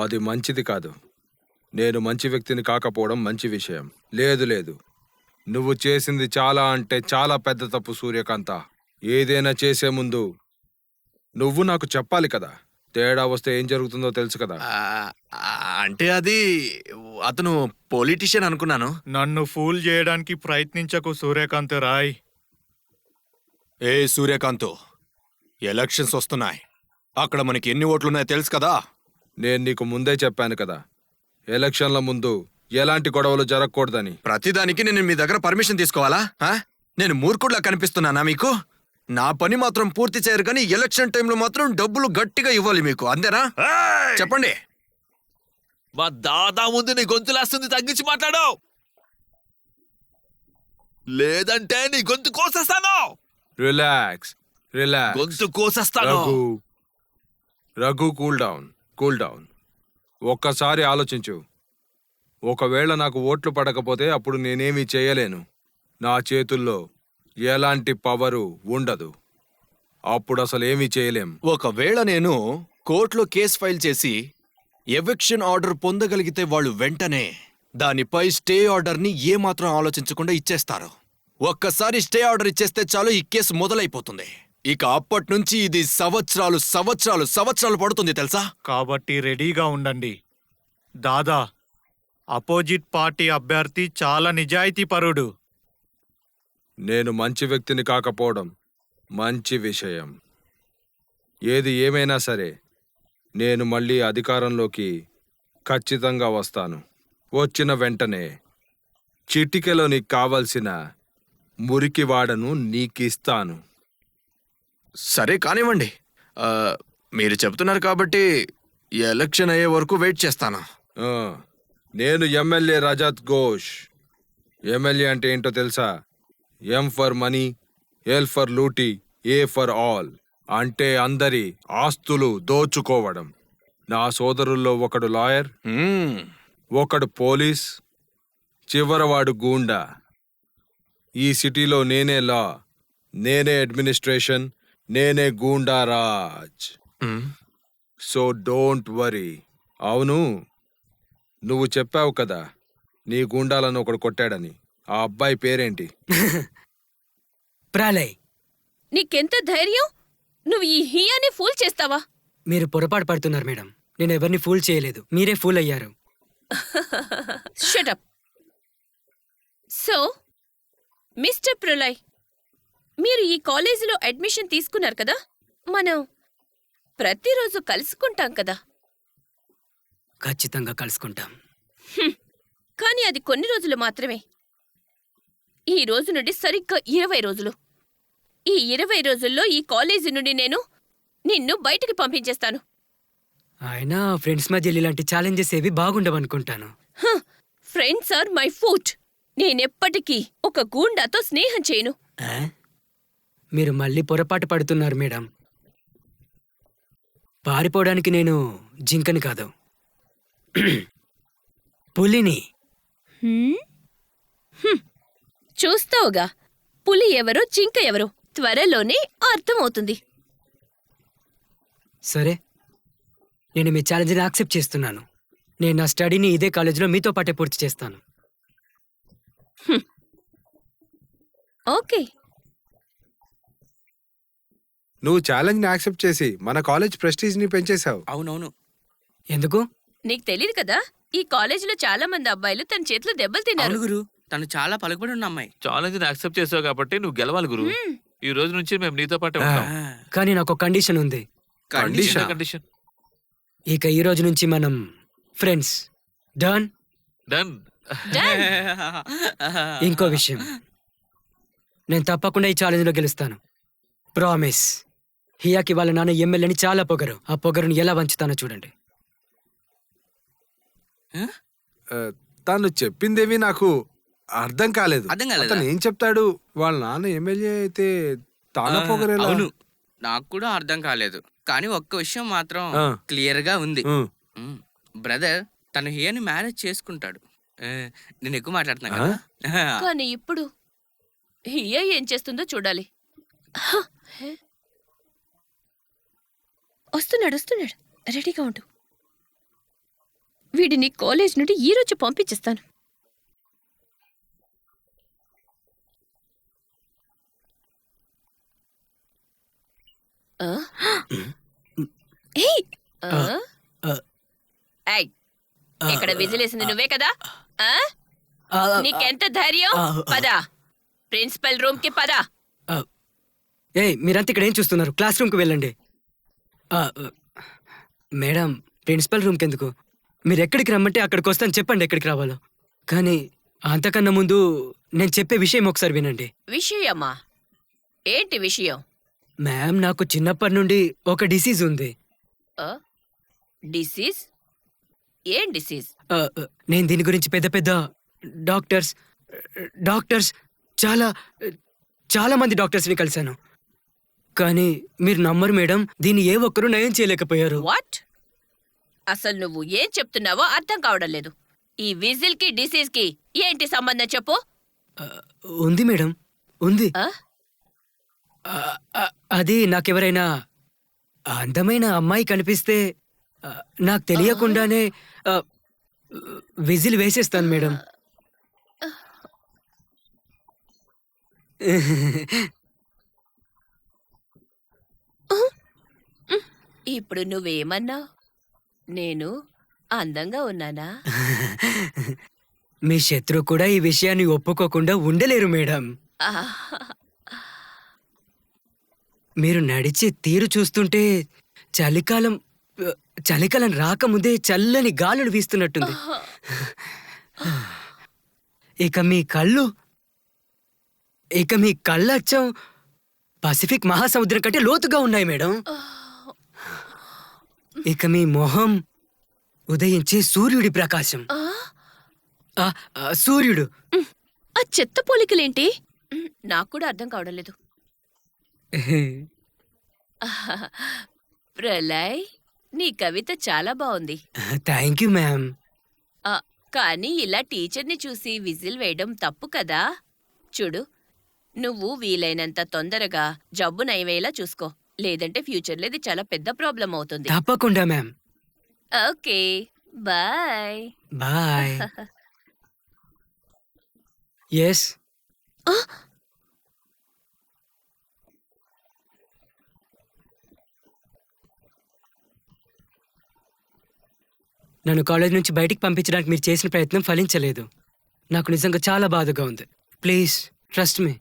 అది మంచిది కాదు. నేను మంచి వ్యక్తిని కాకపోవడం మంచి విషయం. లేదు, నువ్వు చేసింది చాలా అంటే చాలా పెద్ద తప్పు సూర్యకాంత. ఏదైనా చేసే ముందు నువ్వు నాకు చెప్పాలి కదా. తేడా వస్తే ఏం జరుగుతుందో తెలుసు కదా. అంటే అది అతను పొలిటీషియన్ అనుకున్నాను. నన్ను ఫూల్ చేయడానికి ప్రయత్నించకు సూర్యకాంత్ రాయ్. ఏ సూర్యకాంత్, ఎలక్షన్స్ వస్తున్నాయి. అక్కడ మనకి ఎన్ని ఓట్లున్నాయో తెలుసు కదా. నేను నీకు ముందే చెప్పాను కదా, ఎలక్షన్ల ముందు ఎలాంటి గొడవలు జరగకూడదని. ప్రతిదానికి నేను మీ దగ్గర పర్మిషన్ తీసుకోవాలా? నేను మూర్ఖుడిలా కనిపిస్తున్నానా మీకు? నా పని మాత్రం పూర్తి చేయరు కానీ ఎలక్షన్ టైంలో మాత్రం డబ్బులు గట్టిగా ఇవ్వాలి మీకు, అంతేనా? చెప్పండి. మా దాదా ముందు నీ గొంతులేస్తుంది, తగ్గించి మాట్లాడు, లేదంటే నీ గొంతు కోసేస్తాను. రిలాక్స్. గొంతు కోసేస్తాను. Raghu, cool down. ఒక్కసారి ఆలోచించు. ఒకవేళ నాకు ఓట్లు పడకపోతే అప్పుడు నేనేమీ చేయలేను. నా చేతుల్లో ఎలాంటి పవరు ఉండదు. అప్పుడు అసలు ఏమీ చేయలేం. ఒకవేళ నేను కోర్టులో కేసు ఫైల్ చేసి ఎవిక్షన్ ఆర్డర్ పొందగలిగితే వాళ్ళు వెంటనే దానిపై స్టే ఆర్డర్ని ఏమాత్రం ఆలోచించకుండా ఇచ్చేస్తారు. ఒక్కసారి స్టే ఆర్డర్ ఇచ్చేస్తే చాలు, ఈ కేసు మొదలైపోతుంది. ఇక అప్పటి నుంచి ఇది సంవత్సరాలు పడుతుంది తెలుసా. కాబట్టి రెడీగా ఉండండి. దాదా, అపోజిట్ పార్టీ అభ్యర్థి చాలా నిజాయితీపరుడు. నేను మంచి వ్యక్తిని కాకపోవడం మంచి విషయం. ఏది ఏమైనా సరే నేను మళ్ళీ అధికారంలోకి ఖచ్చితంగా వస్తాను. వచ్చిన వెంటనే చిటికెలో నీకు కావలసిన మురికివాడను నీకిస్తాను. సరే కానివ్వండి. మీరు చెప్తున్నారు కాబట్టి ఎలక్షన్ అయ్యే వరకు వెయిట్ చేస్తాను. నేను ఎమ్మెల్యే రజత్ ఘోష్. ఎమ్మెల్యే అంటే ఏంటో తెలుసా? M for money, L for లూటీ, ఏ ఫర్ ఆల్. అంటే అందరి ఆస్తులు దోచుకోవడం. నా సోదరుల్లో ఒకడు లాయర్, ఒకడు పోలీస్, చివరవాడు గూండా. ఈ సిటీలో నేనే లా, నేనే అడ్మినిస్ట్రేషన్, నేనే గూండారాజ్. So don't worry. అవును, నువ్వు చెప్పావు కదా నీ గూండాలను ఒకడు కొట్టాడని. ఆ అబ్బాయి పేరేంటి? ప్రళయ్. నీకెంత ధైర్యం? నువ్వు ఈ హియాని ఫూల్ చేస్తావా? మీరు పొరపాటు పడుతున్నారు మేడం. నేను ఎవరిని ఫూల్ చేయలేదు, మీరే ఫూల్ అయ్యారు. Shut up. So mister Pralay, మీరు ఈ కాలేజీలో అడ్మిషన్ తీసుకున్నారు కదా, మనం ప్రతిరోజు కలుసుకుంటాం కదా? ఖచ్చితంగా కలుసుకుంటాం. కానీ అది కొన్ని రోజులు మాత్రమే. ఈ రోజు నుండి సరిగ్గా 20 రోజులు. ఈ 20 రోజుల్లో ఈ కాలేజీ నుండి నేను నిన్ను బయటికి పంపించేస్తాను. అయినా ఫ్రెండ్స్ మధ్య ఇలాంటి ఛాలెంజెస్ ఏవి బాగుండవనుకుంటాను. Friends are my foot. నేనెప్పటికీ ఒక గూండాతో స్నేహం చేయను. మీరు మళ్ళీ పొరపాటు పడుతున్నారు మేడం. పారిపోవడానికి నేను జింకని కాదు, పులిని. చూస్తావుగా, పులి ఎవరో జింక ఎవరో త్వరలోనే అర్థమవుతుంది. సరే, నేను మీ ఛాలెంజ్ని యాక్సెప్ట్ చేస్తున్నాను. నేను నా స్టడీని ఇదే కాలేజీలో మీతో పాటే పూర్తి చేస్తాను. ఓకే. నువ్వు ఛాలెంజ్ని యాక్సెప్ట్ చేసి మన కాలేజ్ ప్రెస్టీజ్ని పెంచేశావు. అవునవును. ఎందుకు? నీకు తెలీదు కదా, ఈ కాలేజీలో చాలా మంది అబ్బాయిలు తన చేతిలో దెబ్బలు తిన్నారు. గురు, తను చాలా పలుకుబడి ఉన్న అమ్మాయి. ఛాలెంజ్ యాక్సెప్ట్ చేసావు కాబట్టి నువ్వు గెలవాలి గురు. ఈ రోజు నుంచి మేము నీతో పాటే ఉంటాం. కానీ నాకు ఒక కండిషన్ ఉంది. కండిషన్? ఇక ఈ రోజు నుంచి మనం ఫ్రెండ్స్. డన్? డన్. ఇంకో విషయం, నేను తప్పకుండా ఈ ఛాలెంజ్లో గెలుస్తాను. ప్రామిస్. హియాకి వాళ్ళ నాన్న ఎమ్మెల్యేని చాలా పొగరు. ఆ పొగరుని ఎలా వంచుతానో చూడండి. తను చెప్పిందేవి నాకు అర్థం కాలేదు. అతను ఏం చెప్తాడు? వాళ్ళ నాన్న ఎమ్మెల్యే అయితే తాన పొగరేలా? అవును, నాకు కూడా అర్థం కాలేదు. కానీ ఒక్క విషయం మాత్రం క్లియర్ గా ఉంది. బ్రదర్ తను హియాని మ్యారేజ్ చేసుకుంటాడు. నేను ఎక్కువ మాట్లాడుతున్నా కదా. కానీ ఇప్పుడు హియా ఏం చేస్తుందో చూడాలి. వస్తున్నాడు, రెడీగా ఉండు. వీడిని కాలేజ్ నుండి ఈ రోజు పంపించేస్తాను. ఆ? ఏయ్! ఆ? ఏయ్! ఇక్కడ విజిలేసింది నువ్వే కదా? ఆ? నీకెంత ధైర్యం? పద ప్రిన్సిపల్ రూమ్ కి పద. మీరంతా ఇక్కడ ఏం చూస్తున్నారు? క్లాస్ రూమ్కి వెళ్ళండి. మేడం, ప్రిన్సిపల్ రూమ్కి ఎందుకు? మీరు ఎక్కడికి రమ్మంటే అక్కడికి వస్తాను, చెప్పండి ఎక్కడికి రావాలో. కానీ అంతకన్నా ముందు నేను చెప్పే విషయం ఒకసారి వినండి. విషయమా? ఏంటి విషయం? మ్యామ్, నాకు చిన్నప్పటి నుండి ఒక డిసీజ్ ఉంది. ఆ? డిసీజ్? ఏం డిసీజ్? నేను దీని గురించి పెద్ద పెద్ద డాక్టర్స్ చాలా చాలా మంది డాక్టర్స్ని కలిశాను. కానీ మీరు నమ్మరు మేడం, దీన్ని ఏ ఒక్కరూ నయం చేయలేకపోయారు. వాట్? అసలు నువ్వు ఏం చెప్తున్నావో అర్థం కావడం లేదు. ఈ విజిల్ కి డిసీజ్ కి ఏంటి సంబంధం చెప్పు? ఉంది మేడం, ఉంది. ఆ? అది నాకెవరైనా అందమైన అమ్మాయి కనిపిస్తే నాకు తెలియకుండానే విజిల్ వేసేస్తాను మేడం. ఇప్పుడు నువ్వేమన్నావు? నేను అందంగా ఉన్నానా? మీ శత్రువు కూడా ఈ విషయాన్ని ఒప్పుకోకుండా ఉండలేరు మేడం. ఆహ్! మీరు నడిచే తీరు చూస్తుంటే చలికాలం చలికాలం రాకముందే చల్లని గాలులు వీస్తున్నట్టుంది. ఇక మీ కళ్ళచ్చం పసిఫిక్ మహాసముద్రం కంటే లోతుగా ఉన్నాయి మేడం. ఇక మీ మొహం ఉదయించే సూర్యుడి ప్రకాశం. సూర్యుడు. ఆ చెత్త పోలికలేంటి? నాకు కూడా అర్థం కావడం లేదు. ప్రళయ్, నీ కవిత చాలా బాగుంది. Thank you ma'am. కానీ ఇలా టీచర్ని చూసి విజిల్ వేయడం తప్పు కదా? చూడు, నువ్వు వీలైనంత తొందరగా జబ్బు నయమయ్యేలా చూసుకో, లేదంటే ఫ్యూచర్లో ఇది చాలా పెద్ద ప్రాబ్లం అవుతుంది. తప్పకుండా ma'am. Okay, bye. Bye. Yes. నన్ను కాలేజ్ నుంచి బయటికి పంపించడానికి మీరు చేసిన ప్రయత్నం ఫలించలేదు. నాకు నిజంగా చాలా బాధగా ఉంది. Please trust me.